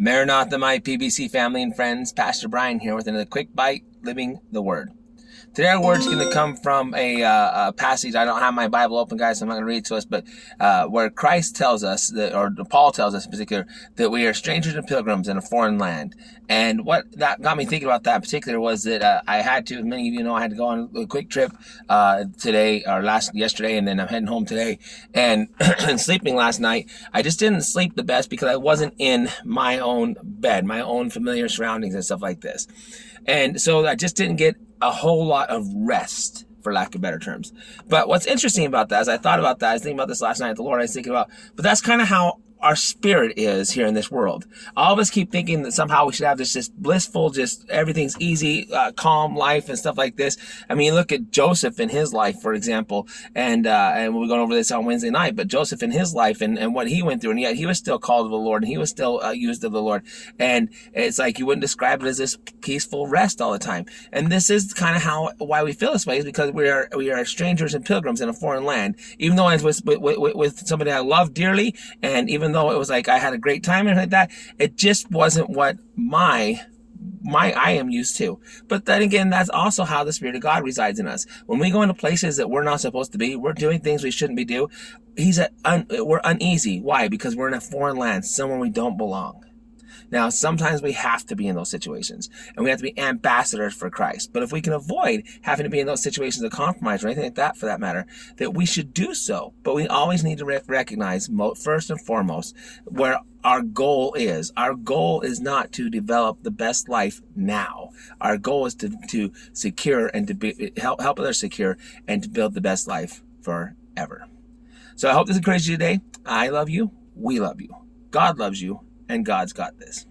Maranatha, my PBC family and friends. Pastor Brian here with another quick bite, living the Word. Today our word's going to come from a passage. I don't have my Bible open, guys, so I'm not going to read it to us, but where Christ tells us, or Paul tells us in particular, that we are strangers and pilgrims in a foreign land. And what that got me thinking about that in particular was that I had to, many of you know, I had to go on a quick trip today, or yesterday, and then I'm heading home today. And sleeping last night, I just didn't sleep the best because I wasn't in my own bed, my own familiar surroundings and stuff like this. And so I just didn't get a whole lot of rest, for lack of better terms. But what's interesting about that, as I thought about that, I was thinking about this last night at the Lord, I was thinking about, but that's kind of how our spirit is here in this world. All of us keep thinking that somehow we should have this just blissful, just everything's easy, calm life and stuff like this. I mean, look at Joseph in his life, for example, and we're going over this on Wednesday night, but Joseph in his life and what he went through, and yet he was still called of the Lord, and he was still used of the Lord. And it's like you wouldn't describe it as this peaceful rest all the time. And this is kind of why we feel this way, is because we are strangers and pilgrims in a foreign land. Even though I was with somebody I love dearly, and even though it was like I had a great time and like that, it just wasn't what I am used to. But then again, that's also how the Spirit of God resides in us. When we go into places that we're not supposed to be, we're doing things we shouldn't be doing. We're uneasy. Why? Because we're in a foreign land, somewhere we don't belong. Now, sometimes we have to be in those situations, and we have to be ambassadors for Christ. But if we can avoid having to be in those situations of compromise or anything like that, for that matter, that we should do so. But we always need to recognize, first and foremost, where our goal is. Our goal is not to develop the best life now. Our goal is to secure and to help others secure and to build the best life forever. So I hope this encourages you today. I love you. We love you. God loves you. And God's got this.